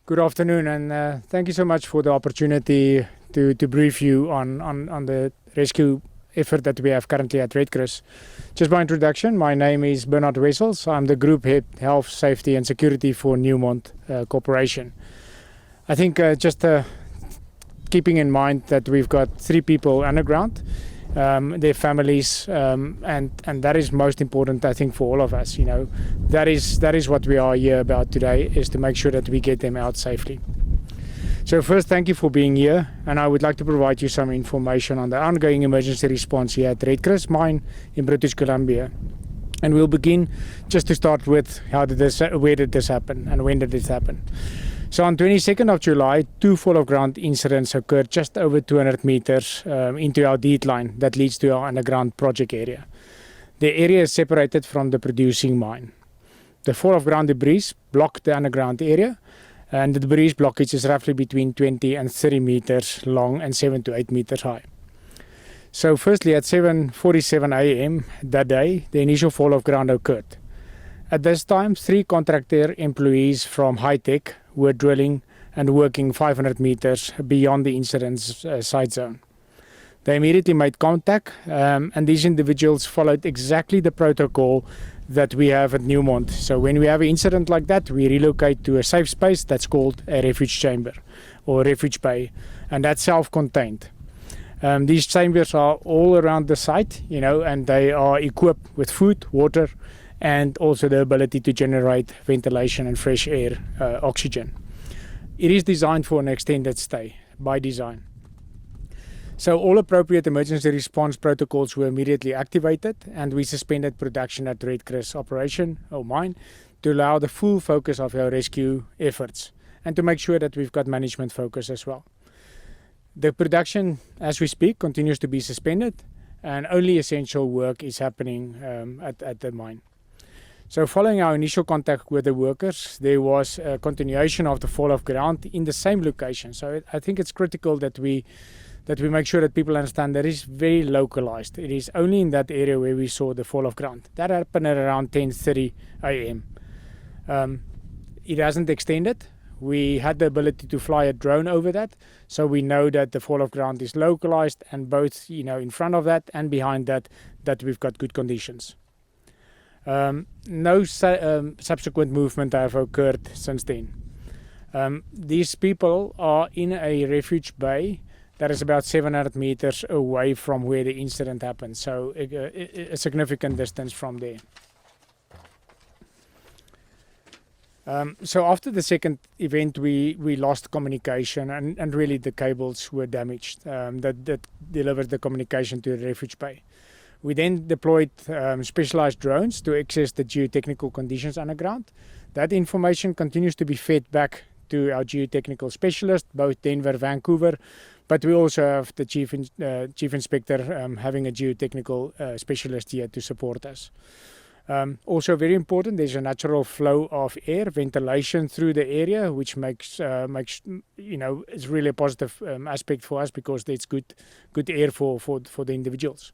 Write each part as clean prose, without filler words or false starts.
Good afternoon, and thank you so much for the opportunity to brief you on the rescue effort that we have currently at Red Cross. Just by introduction, my name is Bernard Wessels. I'm the Group Head Health, Safety and Security for Newmont Corporation. I think keeping in mind that we've got 3 people underground, their families, and that is most important, I think, for all of us. You know, that is what we are here about today, is to make sure that we get them out safely. So first, thank you for being here, and I would like to provide you some information on the ongoing emergency response here at Red Cross mine in British Columbia. And we'll begin just to start with where did this happen and when did it happen. So on 22nd of July, 2 fall-of-ground incidents occurred just over 200 meters into our decline that leads to our underground project area. The area is separated from the producing mine. The fall-of-ground debris blocked the underground area, and the debris blockage is roughly between 20 and 30 meters long and 7 to 8 meters high. So firstly, at 7:47 a.m. that day, the initial fall-of-ground occurred. At this time, 3 contractor employees from High-Tech were drilling and working 500 meters beyond the incident's site zone. They immediately made contact, and these individuals followed exactly the protocol that we have at Newmont. So when we have an incident like that, we relocate to a safe space that's called a refuge chamber or refuge bay, and that's self-contained. These chambers are all around the site, you know, and they are equipped with food, water, and also the ability to generate ventilation and fresh air, oxygen. It is designed for an extended stay by design. So all appropriate emergency response protocols were immediately activated, and we suspended production at Red Cross operation or mine to allow the full focus of our rescue efforts and to make sure that we've got management focus as well. The production, as we speak, continues to be suspended, and only essential work is happening at the mine. So following our initial contact with the workers, there was a continuation of the fall of ground in the same location. So I think it's critical that we make sure that people understand that it's very localized. It is only in that area where we saw the fall of ground. That happened at around 10:30 a.m. It hasn't extended. We had the ability to fly a drone over that, so we know that the fall of ground is localized, and both, you know, in front of that and behind that we've got good conditions. No subsequent movement have occurred since then. These people are in a refuge bay that is about 700 meters away from where the incident happened, so a significant distance from there. So after the second event, we lost communication, and really the cables were damaged that delivered the communication to the refuge bay. We then deployed specialized drones to access the geotechnical conditions underground. That information continues to be fed back to our geotechnical specialists, both Denver, Vancouver, but we also have the chief inspector having a geotechnical specialist here to support us. Also very important, there's a natural flow of air, ventilation through the area, which makes you know, it's really a positive aspect for us because there's good air for the individuals.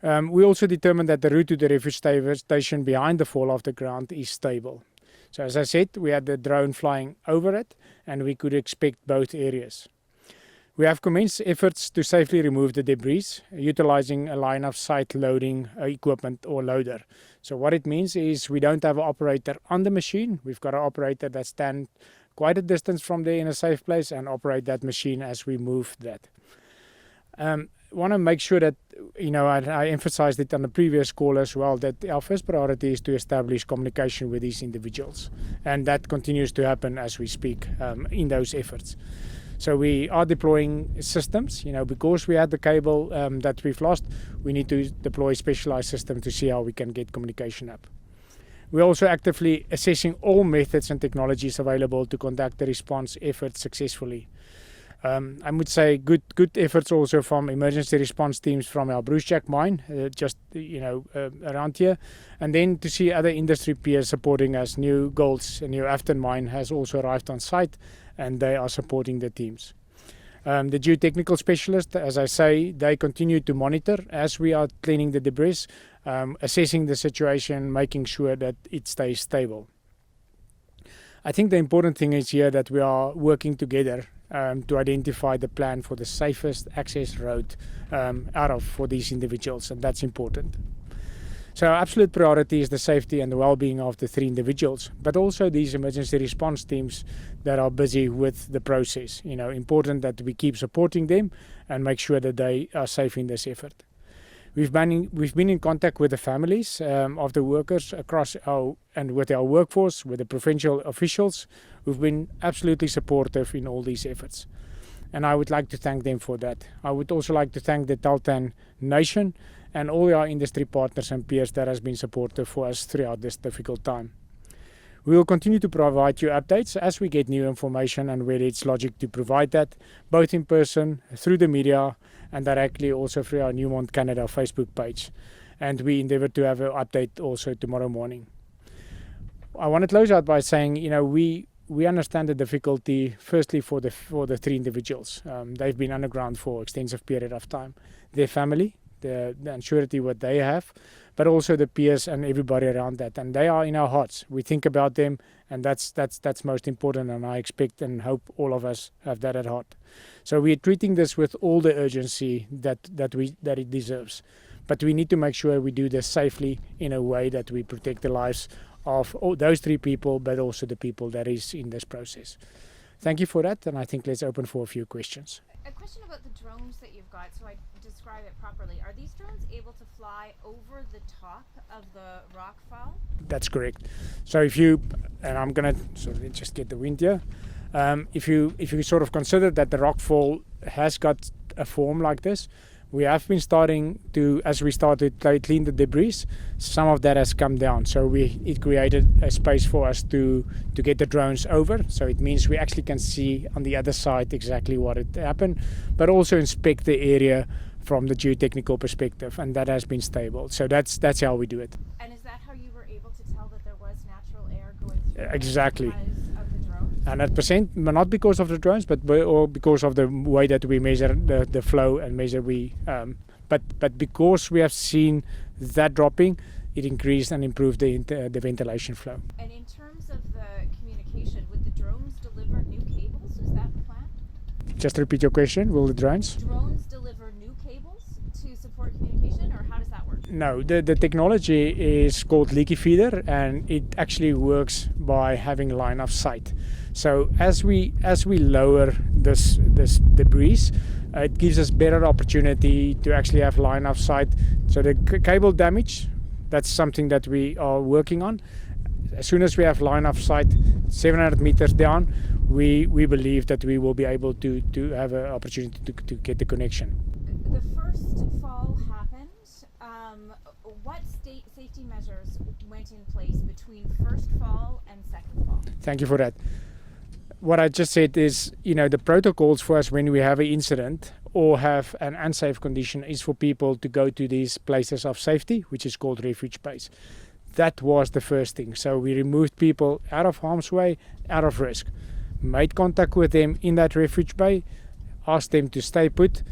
We also determined that the route to the refuge station behind the fall of the ground is stable. So as I said, we had the drone flying over it, and we could expect both areas. We have commenced efforts to safely remove the debris, utilizing a line of sight loading equipment or loader. So what it means is we don't have an operator on the machine. We've got an operator that stands quite a distance from there in a safe place and operate that machine as we move that. Want to make sure that, you know, I emphasized it on the previous call as well, that our first priority is to establish communication with these individuals, and that continues to happen as we speak in those efforts. So we are deploying systems, you know, because we had the cable that we've lost, we need to deploy specialized systems to see how we can get communication up. We're also actively assessing all methods and technologies available to conduct the response efforts successfully. I would say good efforts also from emergency response teams from our Brucejack mine, just, you know, around here, and then to see other industry peers supporting us. New Gold's, New Afton mine has also arrived on site, and they are supporting the teams. The geotechnical specialists, as I say, they continue to monitor as we are cleaning the debris, assessing the situation, making sure that it stays stable. I think the important thing is here that we are working together to identify the plan for the safest access road for these individuals, and that's important. So our absolute priority is the safety and the well-being of the 3 individuals, but also these emergency response teams that are busy with the process. Important that we keep supporting them and make sure that they are safe in this effort. We've been in contact with the families of the workers and with our workforce, with the provincial officials who've been absolutely supportive in all these efforts. And I would like to thank them for that. I would also like to thank the Tahltan Nation and all our industry partners and peers that has been supportive for us throughout this difficult time. We will continue to provide you updates as we get new information and where it's logic to provide that, both in person, through the media, and directly also through our Newmont Canada Facebook page. And we endeavour to have an update also tomorrow morning. I want to close out by saying, we understand the difficulty, firstly for the 3 individuals. They've been underground for extensive period of time. Their family, the uncertainty what they have, but also the peers and everybody around that. And they are in our hearts. We think about them, and that's most important, and I expect and hope all of us have that at heart. So we are treating this with all the urgency that it deserves. But we need to make sure we do this safely in a way that we protect the lives of those 3 people, but also the people that is in this process. Thank you for that, and I think let's open for a few questions. A question about the drones that you've got, so I describe it properly. Are these drones able to fly over the top of the rockfall? That's correct. So I'm going to just get the wind here. If you sort of consider that the rockfall has got a form like this, we have been starting to, as we started to clean the debris, some of that has come down. So it created a space for us to get the drones over. So it means we actually can see on the other side exactly what had happened, but also inspect the area from the geotechnical perspective, and that has been stable. So that's how we do it. And is that how you were able to tell that there was natural air going through? Exactly. Because of the drones? 100%, but not because of the drones, but because of the way that we measure the flow and measure but because we have seen that dropping, it increased and improved the ventilation flow. And in terms of the communication, would the drones deliver new cables? Is that the plan? Just repeat your question. Will the drones? Drones deliver new cables to support communication, or how does that work? No, the technology is called leaky feeder, and it actually works by having line of sight. So as we lower this debris, it gives us better opportunity to actually have line of sight. So the cable damage, that's something that we are working on. As soon as we have line of sight 700 meters down, we believe that we will be able to have an opportunity to get the connection. The first fall happened. What safety measures went in place between first fall and second fall? Thank you for that. What I just said is, the protocols for us when we have an incident or have an unsafe condition is for people to go to these places of safety, which is called refuge base. That was the first thing. So we removed people out of harm's way, out of risk, made contact with them in that refuge bay, asked them to stay put,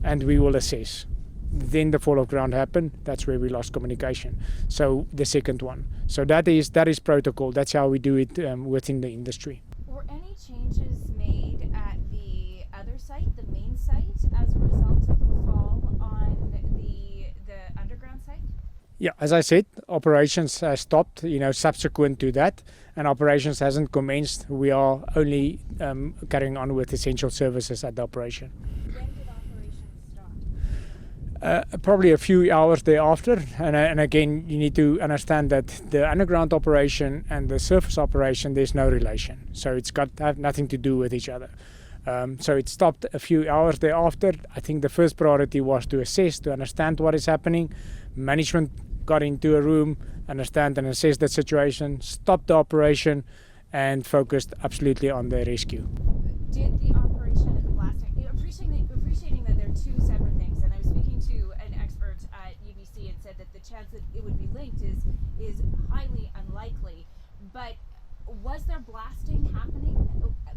and we will assess. Then the fall of ground happened. That's where we lost communication. So the second one. So that is protocol. That's how we do it within the industry. Were any changes made at the other site, the main site, as a result of the fall on the underground site? Yeah, as I said, operations has stopped, subsequent to that, and operations hasn't commenced. We are only carrying on with essential services at the operation. When did operations stop? Probably a few hours thereafter, and again, you need to understand that the underground operation and the surface operation, there's no relation. So it's got to have nothing to do with each other. So it stopped a few hours thereafter. I think the first priority was to assess, to understand what is happening. Management got into a room, understand and assess the situation, stopped the operation, and focused absolutely on the rescue. Did the operation and the blasting, appreciating that they're two separate things, and I was speaking to an expert at UBC and said that the chance that it would be linked is highly unlikely, but was there blasting happening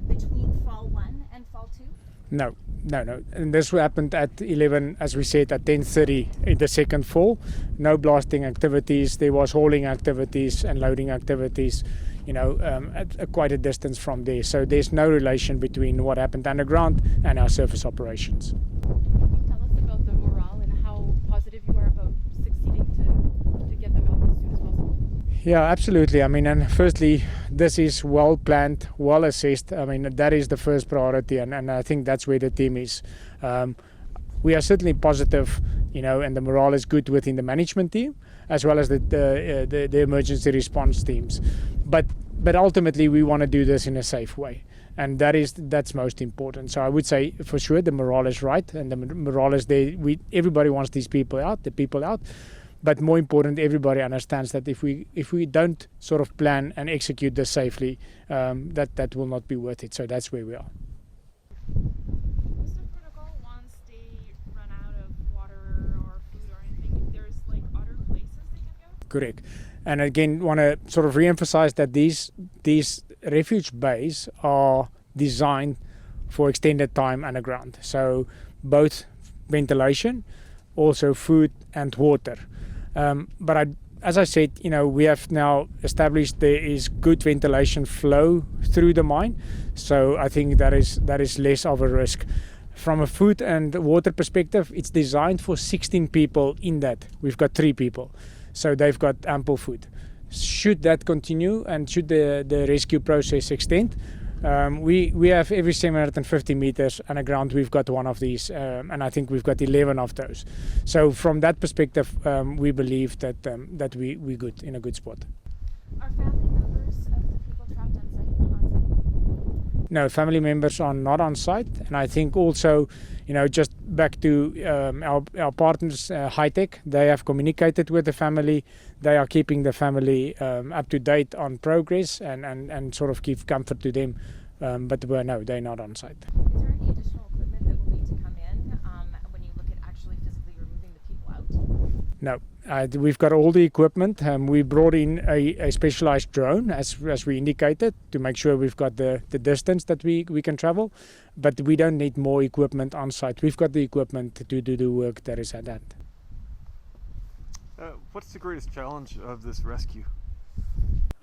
between fall 1 and fall 2? No. And this happened at 11, as we said, at 10:30 in the second fall. No blasting activities. There was hauling activities and loading activities. at quite a distance from there. So there's no relation between what happened underground and our surface operations. Tell us about the morale and how positive you are about succeeding to get them out as soon as possible. Yeah, absolutely. I mean, and firstly, this is well planned, well assessed. I mean, that is the first priority, and I think that's where the team is. We are certainly positive, and the morale is good within the management team as well as the emergency response teams. But ultimately, we want to do this in a safe way, and that's most important. So I would say for sure the morale is right, and the morale is there. Everybody wants the people out. But more important, everybody understands that if we don't sort of plan and execute this safely, that will not be worth it. So that's where we are. What's the protocol once they run out of water or food or anything? There's like other places they can go? Correct. And again, want to sort of re-emphasize that these refuge bays are designed for extended time underground. So both ventilation, also food and water. But as I said, we have now established there is good ventilation flow through the mine. So I think that is less of a risk. From a food and water perspective, it's designed for 16 people in that. We've got 3 people. So they've got ample food. Should that continue and should the rescue process extend, we have every 750 meters underground, we've got one of these, and I think we've got 11 of those. So from that perspective, we believe that we're good, in a good spot. Are family members of the people trapped on site? No, family members are not on site, and I think also, just back to our partners, High-Tech, they have communicated with the family. They are keeping the family up to date on progress and sort of give comfort to them. But no, they're not on site. Is there any additional equipment that will need to come in when you look at actually physically removing the people out? No. We've got all the equipment. We brought in a specialized drone, as we indicated, to make sure we've got the distance that we can travel. But we don't need more equipment on site. We've got the equipment to do the work that is at hand. What's the greatest challenge of this rescue?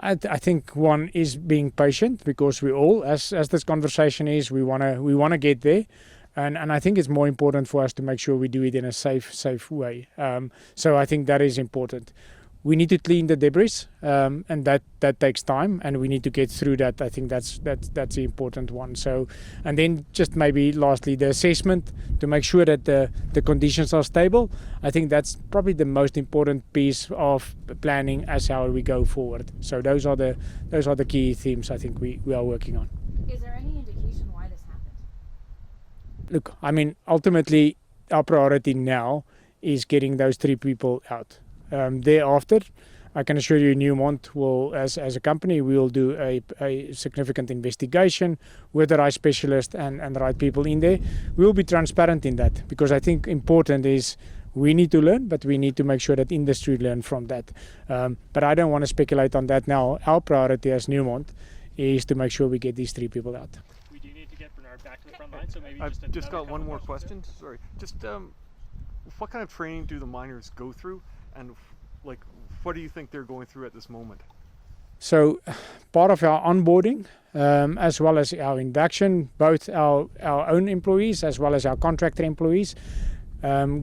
I think one is being patient, because we all, as this conversation is, we wanna get there. And I think it's more important for us to make sure we do it in a safe way. So I think that is important. We need to clean the debris, and that takes time, and we need to get through that. I think that's the important one. So, and then just maybe lastly, the assessment to make sure that the conditions are stable. I think that's probably the most important piece of planning as how we go forward. So those are the key themes I think we are working on. Is there any indication why this happened? Look, I mean, ultimately, our priority now is getting those 3 people out. Thereafter, I can assure you, Newmont will, as a company, we will do a significant investigation with the right specialist and the right people in there. We will be transparent in that, because I think important is we need to learn, but we need to make sure that industry learn from that. But I don't want to speculate on that now. Our priority as Newmont is to make sure we get these 3 people out. We do need to get Bernard back to the front line, so maybe I've just got one more question. Sorry. Just what kind of training do the miners go through, and what do you think they're going through at this moment? So part of our onboarding, as well as our induction, both our own employees as well as our contractor employees,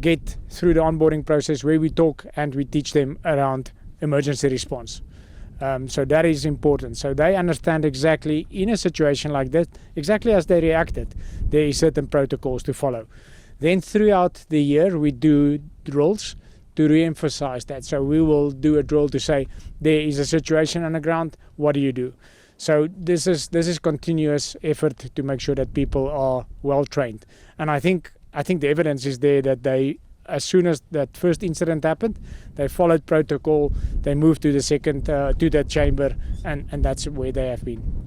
get through the onboarding process where we talk and we teach them around emergency response. So that is important. So they understand exactly in a situation like that, exactly as they reacted, there is certain protocols to follow. Then throughout the year we do drills to re-emphasize that. So we will do a drill to say there is a situation underground, what do you do? So this is continuous effort to make sure that people are well trained. And I think the evidence is there that they, as soon as that first incident happened, they followed protocol, they moved to the second to that chamber, and that's where they have been.